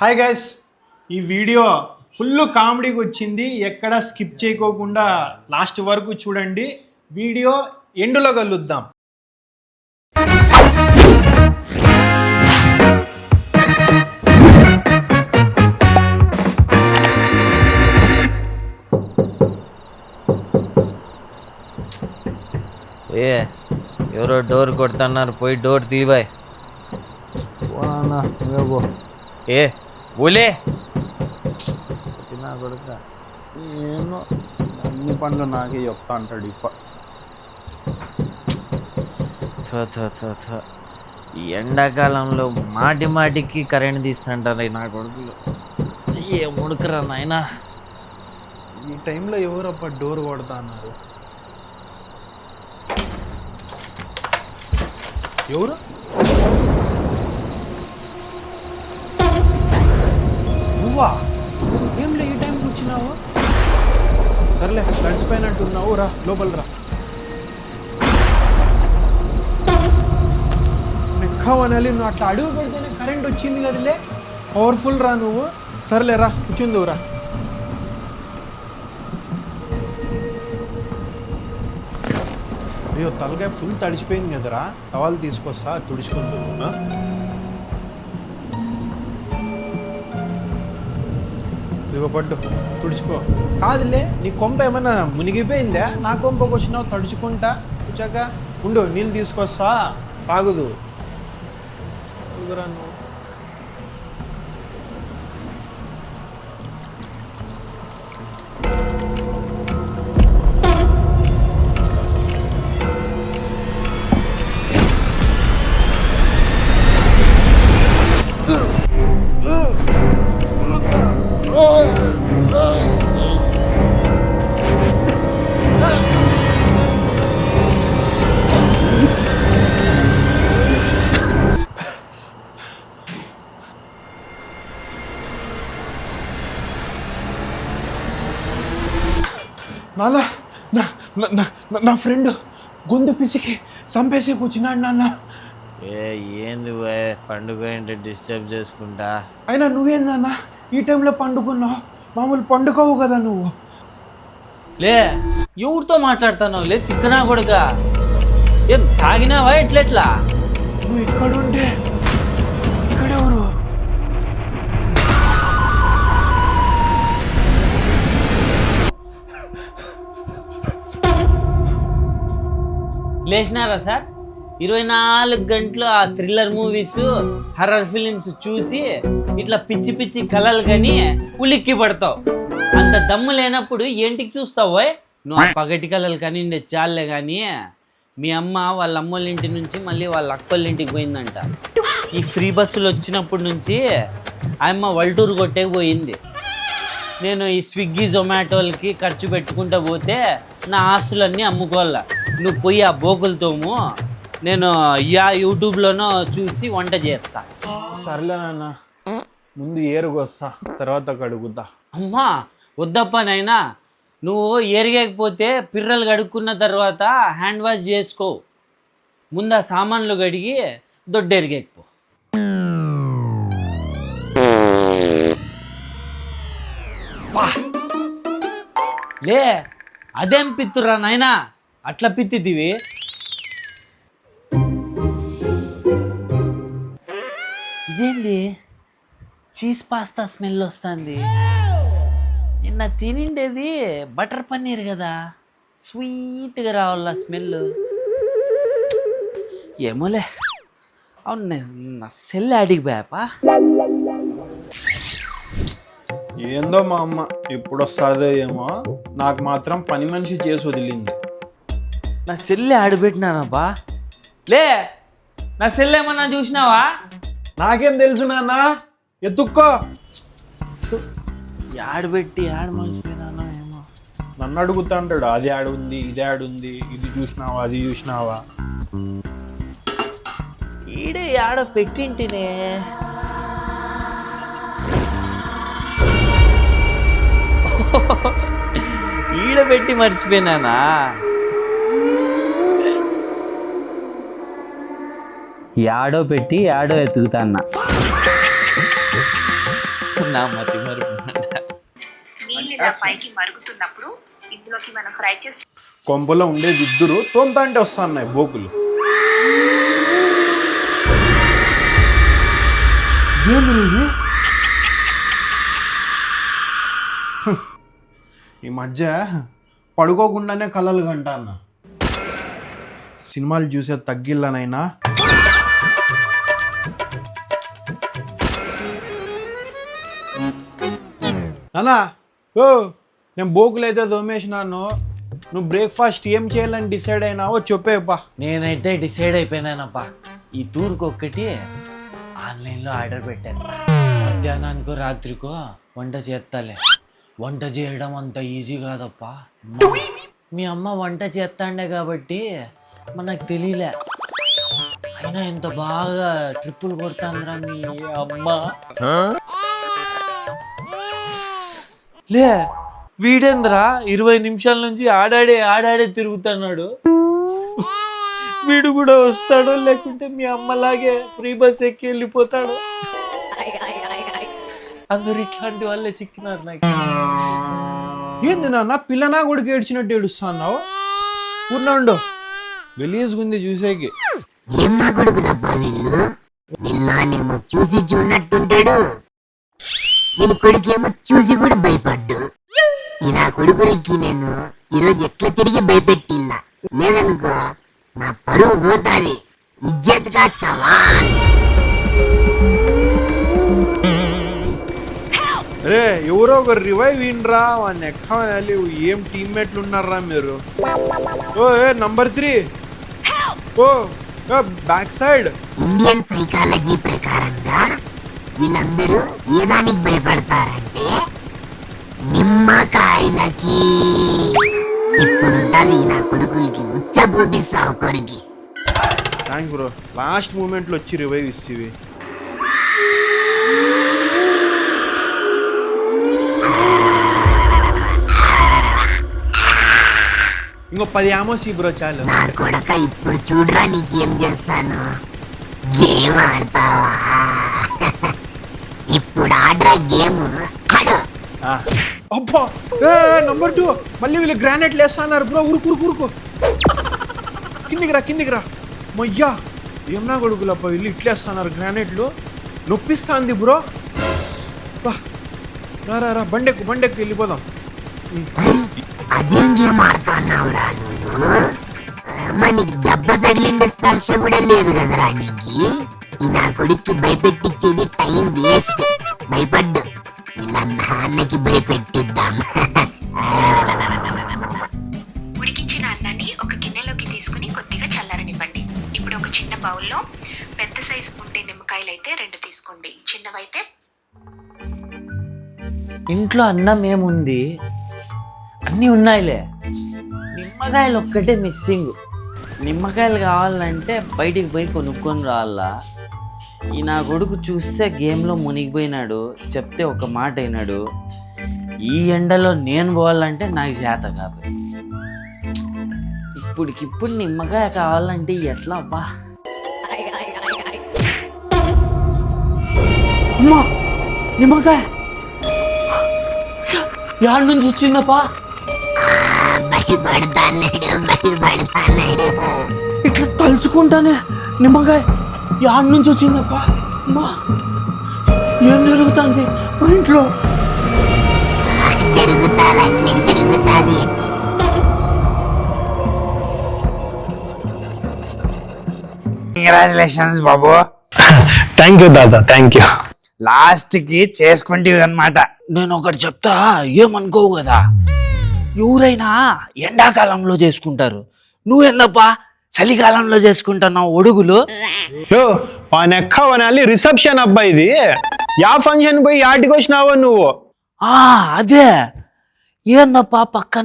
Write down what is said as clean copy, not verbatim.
Hi guys, ఈ video full కామెడీకి వచ్చింది. ఎక్కడ స్కిప్ చేయకోకుండా లాస్ట్ వరకు చూడండి. వీడియో ఎండులో కలుద్దాం. ఎవరో డోర్ కొడుతున్నారు, పోయి డోర్ తీవాయ్. ఏ బోలే నా కొడుక ఏమో అన్ని పనులు నాకే చెప్తా అంటాడు. ఈ ఎండాకాలంలో మాటి మాటికి కరెంట్ తీస్తుంటారు నా కొడుకులు. ఏ ముడుకురా నాయనా. ఈ టైంలో ఎవరప్ప డోర్ కొడతా అన్నారు? ఎవరు? నువ్వా? ఏంలే ఈ టైంకి వచ్చినావు? సర్లే, గడిచిపోయినట్టున్నావు, రా లోపల రా. నెక్కవనాలి, నువ్వు అట్లా అడుగు పెడితేనే కరెంట్ వచ్చింది కదలే. పవర్ఫుల్ రా నువ్వు. సర్లే రా, కూర్చుందువు రా. అయ్యో, తలకాయ ఫుల్ తడిచిపోయింది కదరా. టవాల్ తీసుకొస్తా, తుడుచుకుంటూ. ఇదిగో పడ్డు, తుడుచుకో. కాదులే, నీ కొంప ఏమన్నా మునిగిపోయిందా? నా కొంపకు వచ్చినావు తడుచుకుంటా. కూర్చాక ఉండు, నీళ్ళు తీసుకొస్తా, తాగుదు. నువ్వు నాన్న, నా ఫ్రెండ్ గొంతు పిసికి చంపేసి కూర్చున్నాడు నాన్న. ఏంది పండుగ ఏంటి డిస్టర్బ్ చేసుకుంటా? అయినా నువ్వేందన్న ఈ టైంలో పండుకున్నావు? మామూలు పండుకోవు కదా నువ్వు. లే, ఎవరితో మాట్లాడుతున్నావు? లే తిక్కనా కొడుక, ఏం తాగినావా? ఎట్లెట్లా నువ్వు ఇక్కడుంటే ఇక్కడెవరు? లేచినారా సార్? 24 గంటలు ఆ థ్రిల్లర్ మూవీస్, హర్రర్ ఫిలిమ్స్ చూసి ఇట్లా పిచ్చి పిచ్చి కలలు కానీ ఉలిక్కి పడతావు. అంత దమ్ము లేనప్పుడు ఏంటికి చూస్తావు? నువ్వు ఆ పగటి కలలు కానీ చాలే. కానీ మీ అమ్మ వాళ్ళ అమ్మోళ్ళ ఇంటి నుంచి మళ్ళీ వాళ్ళ అక్కోళ్ళ ఇంటికి పోయిందంట. ఈ ఫ్రీ బస్సులు వచ్చినప్పటి నుంచి ఆ అమ్మ వల్టూరు కొట్టే పోయింది. నేను ఈ స్విగ్గీ జొమాటోలకి ఖర్చు పెట్టుకుంటూ పోతే నా ఆస్తులన్నీ అమ్ముకోవాల. నువ్వు పోయి ఆ బోకులతోము, నేను యూట్యూబ్లోనో చూసి వంట చేస్తా. సర్లే నాన్న, ముందు ఏరుకొస్తా, తర్వాత కడుగుతా. అమ్మా వద్దప్ప నైనా, నువ్వు ఏరిగకపోతే పిర్రలు కడుక్కున్న తర్వాత హ్యాండ్ వాష్ చేసుకో. ముందు ఆ సామాన్లు కడిగి దొడ్డెరిగేకపో. లే, అదేం పిత్తురా నాయనా, అట్లా పిత్తిదివి. ఇదేంది చీజ్ పాస్తా స్మెల్ వస్తుంది? నిన్న తినిండేది బటర్ పన్నీర్ కదా, స్వీట్గా రావాల స్మెల్. ఏమోలే. అవును, నా సెల్ అడిగి పోయాపా. ఏందో మా అమ్మ ఎప్పుడు వస్తుందో ఏమో, నాకు మాత్రం పని మనిషి చేసి వదిలింది. నా సెల్లే ఆడిపెట్టినానబ్బా. లే, నా సెల్ ఏమన్నా చూసినావా? నాకేం తెలుసు నాన్న, ఎత్తుక్కో. ఆడబెట్టి ఆడ మర్చిపోయినానో ఏమో. నన్ను అడుగుతా అంటాడు, అది ఆడు ఉంది, ఇది ఆడుంది, ఇది చూసినావా, అది చూసినావా. ఈడే ఆడ పెట్టింటినే. ఈడబెట్టి మర్చిపోయినానా? యాడో పెట్టి యాడో ఎత్తుకుతాన్న. నా మతి మరుపు నీళ్ళు ఇలా పైకి మరుగుతున్నప్పుడు ఇందులోకి మనం ఫ్రై చేసి కొంపలో ఉండేది ఇద్దరు తోంతా అంటే వస్తున్నాయి బోకులు. ఏంది ఈ మధ్య పడుకోకుండానే కలలు గంట అన్న. సినిమాలు చూసే తగ్గిల్లనైనా అన్నా ఓ నేను బోకులైతే దోమేసినాను. నువ్వు బ్రేక్ఫాస్ట్ ఏం చేయాలని డిసైడ్ అయినావో చెప్పేపా. నేనైతే డిసైడ్ అయిపోయినానప్పా. ఈ టూర్కి ఒక్కటి ఆన్లైన్లో ఆర్డర్ పెట్టాను. మధ్యాహ్నానికో రాత్రికో వంట చేస్తాలే. వంట చేయడం అంత ఈజీ కాదప్పా. మీ అమ్మ వంట చేస్తాండే కాబట్టి మనకు తెలియలే. అయినా ఎంత బాగా ట్రిప్పులు కొడతాందిరా మీ అమ్మ. లే వీడేంద్రా 20 నిమిషాల నుంచి ఆడాడే తిరుగుతున్నాడు. వీడు కూడా వస్తాడో లేకుంటే మీ అమ్మలాగే ఫ్రీ బస్ ఎక్కి వెళ్ళిపోతాడు. అందరు ఇట్లాంటి వాళ్ళే చిక్కినారు నాకు. ఏంది నాన్న పిల్లనా కూడా ఏడ్చినట్టు ఏడుస్తున్నావు? ఊర్నండు గలీజ్గుంది చూసేకి. చూసి చూడనట్టుంటాడు. నేను కొడుకేమో చూసి కూడా భయపడ్డు. ఈ నా కొడుకులకి నేను ఈరోజు ఎట్లా తిరిగి భయపెట్టిల్లా, లేదనుకో నా పరువు పోతాది. ఇజ్జత్గా సవాల్. అరే ఎవరో ఒక రివైవ్ వినరా వాడిని ఎక్కవాలి. ఏం టీమ్మేట్లు ఉన్నారా మీరు? ఓ నంబర్ 3 ఓ బ్యాక్ సైడ్. ఇండియన్ సైకాలజీ ప్రకారంగా వీళ్ళందరూ ఏ దానికి భయపడతారంటే నిమ్మకాయలకి. ఇప్పుడుంటది నా కొడుకులకి ఉచ్చబోటి సావుకోరికి. Thanks bro. లాస్ట్ మూమెంట్లో వచ్చి రివైవ్ ఇస్తేవి. ఇంకో 10 ఆమోసి బ్రో చాలు. నా కొడక ఇప్పుడు చూడరా నీకేం చేస్తాను. గేమ్ ఆడతావా? ఇప్పుడు ఆడరా గేమ్ ఆడు. అబ్బా నంబర్ 2 మళ్ళీ వీళ్ళు గ్రానైట్లు వేస్తున్నారు బ్రో. ఉరుకు కిందికి రా. మయ్యా ఏం నా కొడుకులప్ప వీళ్ళు ఇట్లేస్తున్నారు గ్రానైట్లు. నొప్పిస్తాంది బ్రో. రా బండెక్కు వెళ్ళిపోదాం. అదేం గేమ్ ఆడుతున్నావురా నువ్వు? మనకి దెబ్బ తగిలిండే స్పర్శ కూడా లేదు కదరా నీకు. ఈ నా కొడుక్కి భయపెట్టించేది టైం వేస్ట్. భయపడ్డు. ఇలా నాన్నకి భయపెట్టిద్దాం. ఉడికించిన అన్నాన్ని ఒక గిన్నెలోకి తీసుకుని కొద్దిగా చల్లారనివ్వండి. ఇప్పుడు ఒక చిన్న బౌల్లో పెద్ద సైజు ఉండే నిమ్మకాయలు అయితే 2 తీసుకోండి. చిన్నవైతే ఇంట్లో అన్నం ఏముంది, అన్నీ ఉన్నాయిలే. నిమ్మకాయలు ఒక్కటే మిస్సింగ్. నిమ్మకాయలు కావాలంటే బయటికి పోయి కొనుక్కొని రావాలా. ఈ నా కొడుకు చూస్తే గేమ్లో మునిగిపోయినాడు. చెప్తే ఒక మాట అయినాడు. ఈ ఎండలో నేను పోవాలంటే నాకు చేత కాదు. ఇప్పటికిప్పుడు నిమ్మకాయ కావాలంటే ఎట్లా అబ్బా? అమ్మా నిమ్మకాయ యాడ్ నుంచి వచ్చిందప్పా. భయపడతాడు. ఇట్లా తలుచుకుంటానే నిమ్మకాయ యాడ్ నుంచి వచ్చిందప్పా. అమ్మా ఏం జరుగుతుంది మా ఇంట్లో? జరుగుతాది. Congratulations Babu. థ్యాంక్ యూ తాత, థ్యాంక్ యూ. లాస్ట్ కి చేసుకుంటేవి అనమాట. నేను ఒకటి చెప్తా, ఏమనుకోవు కదా. ఎవరైనా ఎండాకాలంలో చేసుకుంటారు, నువ్వెందప్పా చలికాలంలో చేసుకుంటున్నావు ఒడుగులు? వానెక్కవనాలి రిసెప్షన్ అబ్బా ఇది. యా ఫంక్షన్ పోయి యాటికి వచ్చినావో నువ్వు? అదే ఏందప్పా పక్కన